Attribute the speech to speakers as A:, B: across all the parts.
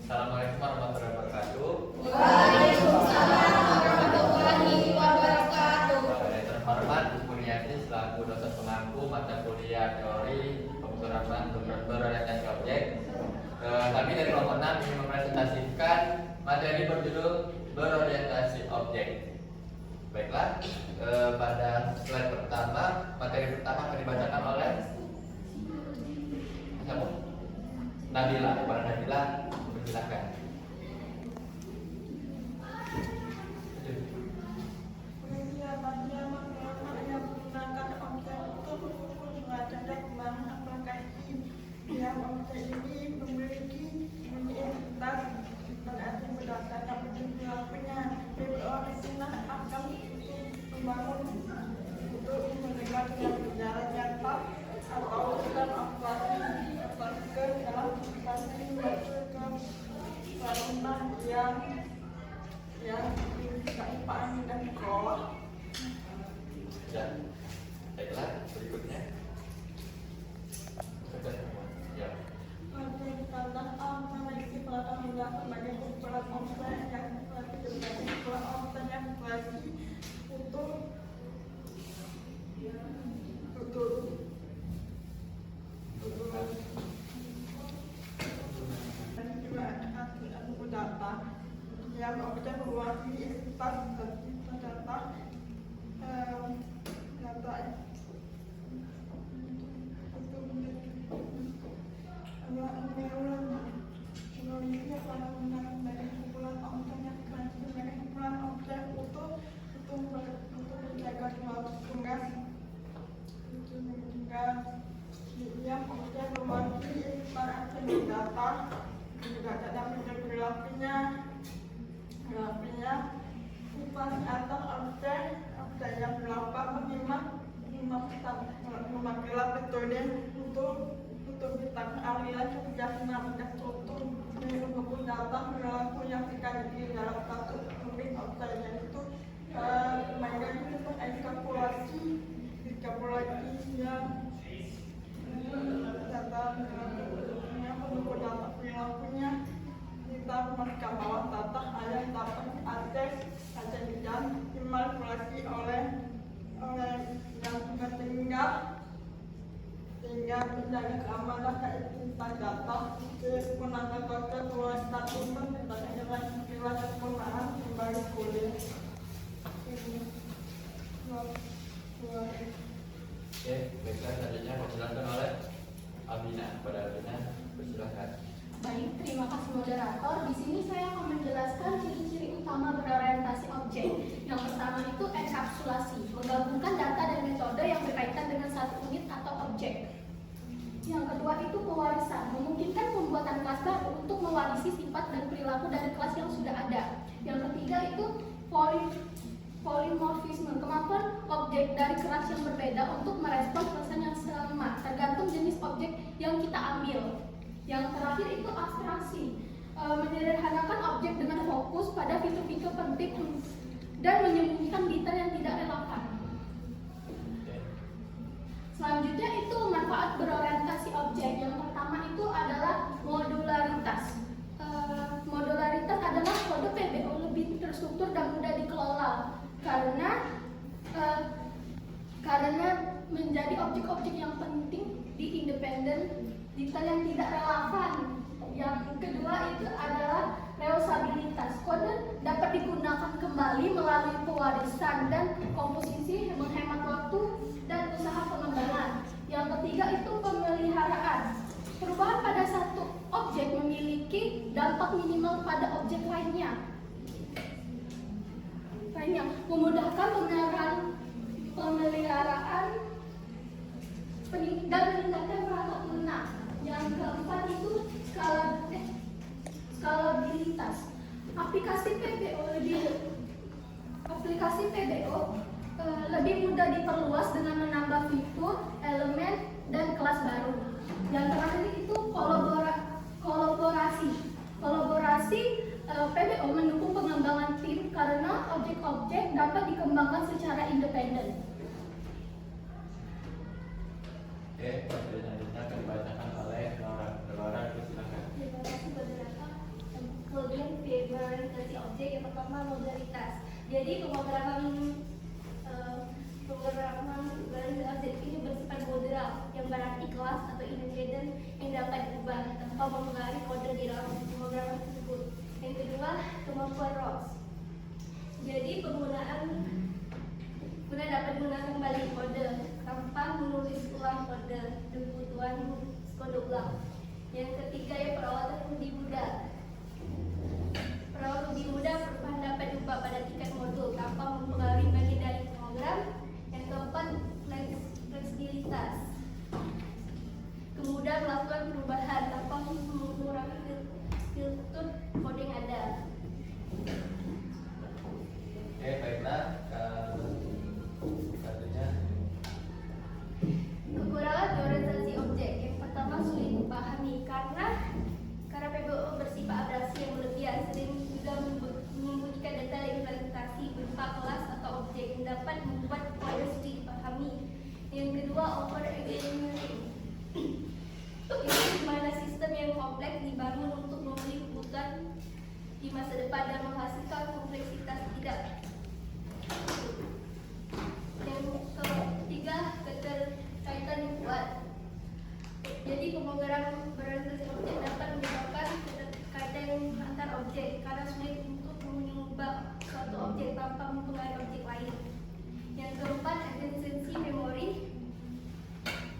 A: Assalamualaikum warahmatullahi wabarakatuh.
B: Waalaikumsalam warahmatullahi wabarakatuh.
A: Yang terhormat Bu Kurniati selaku dosen pengampu mata kuliah teori pemrograman berorientasi objek. Kami dari kelompok 6 ingin mempresentasikan materi berjudul berorientasi objek. Baiklah, pada slide pertama, materi pertama akan dibacakan oleh siapa? Nabila. Kepada Nabila, silakan.
C: Yang objek ini memiliki identitas berarti berdasarkan perilakunya. Berorientasi akan membangun untuk menerima yang berjalan nyata atau dalam operasi dalam operasi melakukan sarana yang dipahami dan dikelola.
A: Ya, baiklah, berikutnya. Ya.
C: Karena memiliki pelatihan mudah sebagai kumpulan offline yang berbagai kumpulan offline yang berbagai untuk dan juga hasil data yang objek mewakili identitas data yang objek mewakili para data juga dalam perilakunya operasi atau objek yang melakukan memakai metode untuk menciptakan aliran kebijaksanaan dan struktur mengumpulkan data perilaku yang dikaji dalam satu unit objek, yaitu mereka itu enkapsulasi yang data perilakunya mengumpulkan data perilakunya kita menekan bawah data yang dapat diakses dan dimanipulasi oleh yang sehingga menjaga keamanan keintiman data menangkap luas dokumen dan riwayat penggunaan kembali kuliah.
A: Oke, baiklah, selanjutnya dijelaskan oleh Abina. Kepada Abina, persilakan.
B: Baik, terima kasih moderator. Di sini saya akan menjelaskan ciri-ciri utama berorientasi objek. Yang pertama itu enkapsulasi, menggabungkan data dan metode yang berkaitan dengan satu unit atau objek. Yang kedua itu pewarisan, memungkinkan pembuatan kelas baru untuk mewarisi sifat dan perilaku dari kelas yang sudah ada. Yang ketiga itu polimorfisme, kemampuan objek dari kelas yang berbeda untuk merespons pesan yang sama, tergantung jenis objek yang kita ambil. Yang terakhir itu abstraksi, menyederhanakan objek dengan fokus pada fitur-fitur penting dan menyembunyikan detail yang tidak relevan. Selanjutnya itu manfaat berorientasi objek. Yang pertama itu adalah modularitas. Modularitas adalah kode PBO lebih terstruktur dan mudah dikelola karena menjadi objek-objek yang penting di independen, detail yang tidak relevan. Yang kedua itu adalah reusabilitas. Kode dapat digunakan kembali melalui pewarisan dan komposisi, menghemat waktu dan usaha pengembangan. Yang ketiga itu pemeliharaan. Perubahan pada satu objek memiliki dampak minimal pada objek lainnya. Memudahkan pemeliharaan dan meningkatkan perangkat lunak. Yang keempat itu skalabilitas. Aplikasi PBO lebih mudah diperluas dengan menambah fitur, elemen, dan kelas baru. Yang terakhir itu kolaborasi. PBO mendukung pengembangan tim karena objek-objek dapat dikembangkan secara independen.
A: Oke, selanjutnya akan dibacakan oleh Nora. Silakan.
B: Terima kasih moderator. orientasi objek. Yang pertama modalitas. Jadi pemrograman orientasi objek ini bersifat modular, yang berarti kelas atau independen yang dapat diubah tanpa mempengaruhi kode di dalam pemrograman tersebut. Yang kedua, kemampuan ROS. Jadi penggunaan dapat menggunakan kembali kode tanpa menulis ulang kode kebutuhan kode ulang. Yang ketiga, ya perawatan lebih mudah. Perawatan lebih mudah, perubahan dapat diubah pada tingkat modul tanpa mempengaruhi bagian dari program. Yang keempat, fleksibilitas. Kemudahan melakukan perubahan tanpa mengurangi filter kode yang ada.
A: Oke, baiklah. Satunya.
B: Kekurangan orientasi objek. Yang pertama, sulit dipahami karena PBO bersifat abrasi yang berlebihan, sering juga menyembunyikan data implementasi berupa kelas atau objek yang dapat membuat kode sulit dipahami. Yang kedua, over engineering. Ini di mana sistem yang kompleks dibangun untuk memenuhi kebutuhan di masa depan dan menghasilkan kompleksitas tidak. Yang ketiga, keterkaitan yang kuat. Jadi pemrograman berorientasi objek dapat menyebabkan keterkaitan antar objek karena sulit untuk mengubah suatu objek tanpa mempengaruhi objek lain. Yang keempat, efisiensi memori,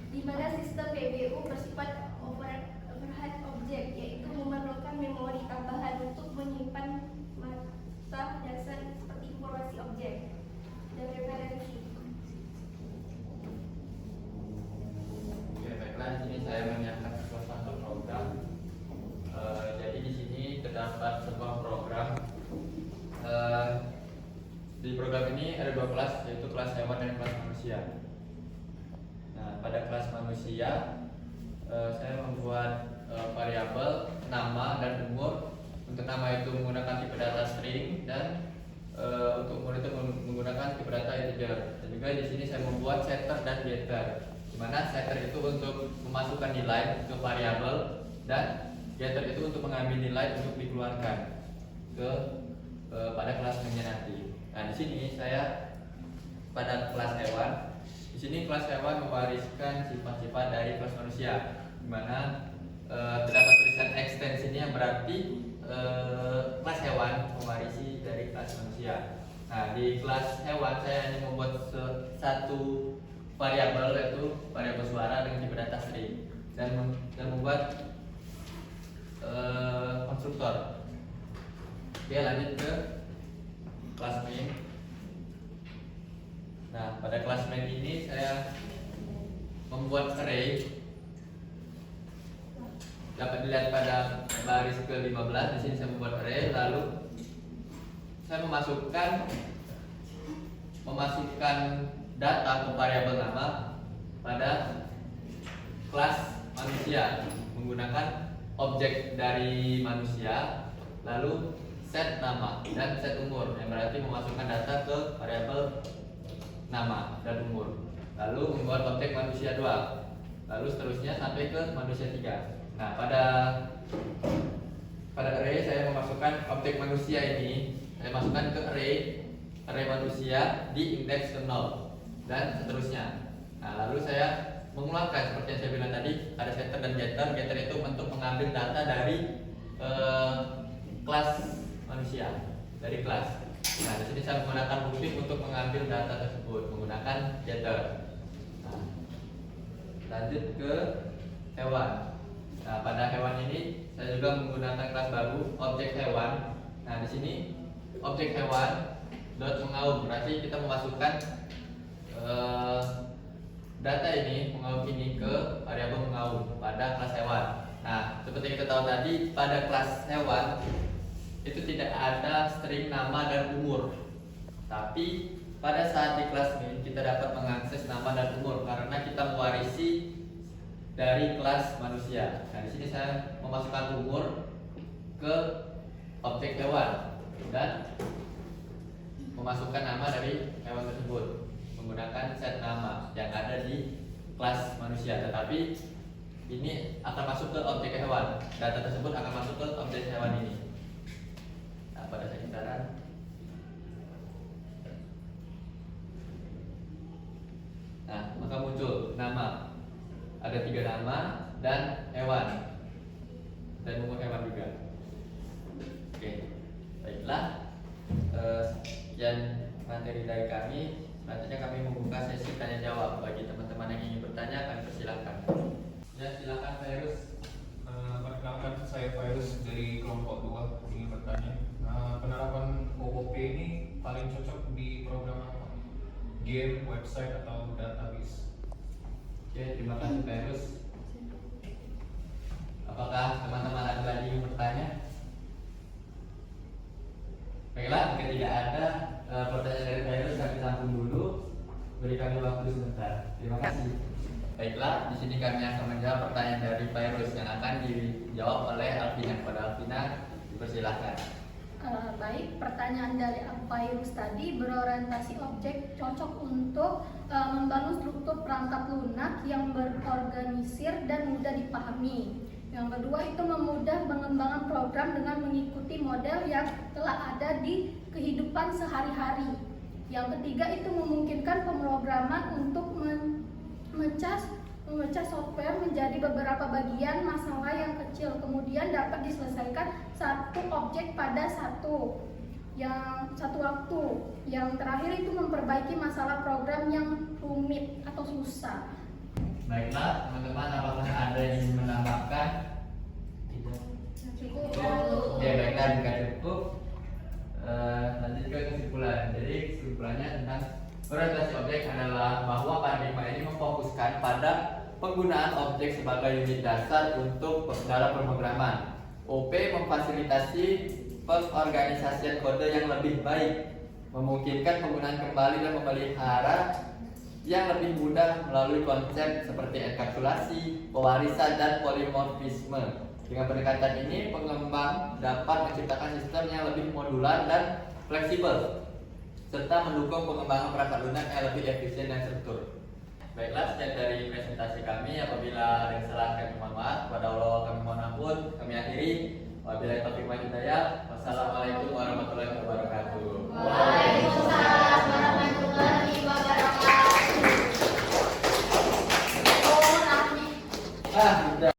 B: di mana sistem PBU bersifat overhead objek, yaitu memerlukan memori tambahan untuk menyimpan mata dasar seperti informasi objek dan referensi.
A: Oke, baiklah. Di sini saya menyiapkan sebuah sampel program. Jadi di sini terdapat sebuah program. Di program ini ada dua kelas, yaitu kelas hewan dan kelas manusia. Nah, pada kelas manusia saya membuat variabel nama dan umur. Untuk nama itu menggunakan tipe data string dan untuk umur itu menggunakan tipe data integer. Dan juga di sini saya membuat setter dan getter, di mana setter itu untuk memasukkan nilai ke variabel dan getter itu untuk mengambil nilai untuk dikeluarkan ke pada kelas nanti. Nah, di sini saya pada kelas hewan. Di sini kelas hewan mewariskan sifat-sifat dari kelas manusia, di mana terdapat tulisan ekstensinya yang berarti kelas hewan mewarisi dari kelas manusia. Nah, di kelas hewan saya hanya membuat satu variabel, yaitu variabel suara dengan tipe data string, dan membuat konstruktor. Oke, lanjut ke kelas main. Nah, pada kelas main ini saya membuat array. Dapat dilihat pada baris ke-15. Di sini saya membuat array, lalu saya memasukkan data ke variabel nama pada kelas manusia menggunakan objek dari manusia, lalu set nama dan set umur, yang berarti memasukkan data ke variabel nama dan umur, lalu membuat objek manusia 2, lalu seterusnya sampai ke manusia 3. Nah, pada array saya memasukkan objek manusia ini, saya masukkan ke array manusia di indeks ke 0 dan seterusnya. Nah, lalu saya mengulangkan seperti yang saya bilang tadi, ada setter dan getter. Getter itu untuk mengambil data dari kelas manusia, dari kelas. Nah, di sini saya menggunakan looping untuk mengambil data tersebut menggunakan getter. Nah, lanjut ke hewan. Nah, pada hewan ini saya juga menggunakan kelas baru, objek hewan. Nah, di sini objek hewan dot mengaum, berarti kita memasukkan data ini, mengaum ini ke variabel mengaum pada kelas hewan. Nah, seperti kita tahu tadi, pada kelas hewan itu tidak ada string nama dan umur. Tapi pada saat di kelas main kita dapat mengakses nama dan umur karena kita mewarisi dari kelas manusia. Nah, di sini saya memasukkan umur ke objek hewan dan memasukkan nama dari hewan tersebut menggunakan set nama yang ada di kelas manusia. Tetapi ini akan masuk ke objek hewan. Data tersebut akan masuk ke objek hewan ini. Nah, pada dari kami. Selanjutnya kami membuka sesi tanya jawab. Bagi teman-teman yang ingin bertanya, kami persilahkan. Ya, silakan Virus.
D: Perkenalkan, saya Virus dari kelompok 2 ingin bertanya. Penerapan OOP ini paling cocok di program apa? Game, website, atau database?
A: Oke, terima kasih Virus. Apakah teman-teman ada lagi yang bertanya? Baiklah, jika tidak ada pertanyaan dari Virus, kami tampung dulu. Beri kami waktu sebentar. Terima kasih. Baiklah, di sini kami akan menjawab pertanyaan dari Virus yang akan dijawab oleh Alvina. Pada Alvina, dipersilahkan.
B: Baik, pertanyaan dari Virus tadi, berorientasi objek cocok untuk membangun struktur perangkat lunak yang berorganisir dan mudah dipahami. Yang kedua itu memudah pengembangan program dengan mengikuti model yang telah ada di kehidupan sehari-hari. Yang ketiga itu memungkinkan pemrograman untuk memecah software menjadi beberapa bagian masalah yang kecil, kemudian dapat diselesaikan satu objek pada satu waktu. Yang terakhir itu memperbaiki masalah program yang rumit atau susah.
A: Baiklah, teman-teman, apakah ada yang ingin menambahkan?
B: Cukup.
A: Oke, baiklah, jika cukup, lanjut ke kesimpulan. Jadi kesimpulannya tentang orientasi objek adalah bahwa paradigma ini memfokuskan pada penggunaan objek sebagai unit dasar untuk dalam pemrograman. OP memfasilitasi pengorganisasian kode yang lebih baik, memungkinkan penggunaan kembali dan memelihara yang lebih mudah melalui konsep seperti enkapsulasi, pewarisan, dan polimorfisme. Dengan pendekatan ini, pengembang dapat menciptakan sistem yang lebih modular dan fleksibel, serta mendukung pengembangan perangkat lunak yang lebih efisien dan struktur. Baiklah, sekian dari presentasi kami. Apabila ada yang salah, kami mohon maaf. Kepada Allah kami mohon ampun. Kami akhiri. Wabillahi taufiq wal hidayah. Wassalamualaikum warahmatullahi wabarakatuh.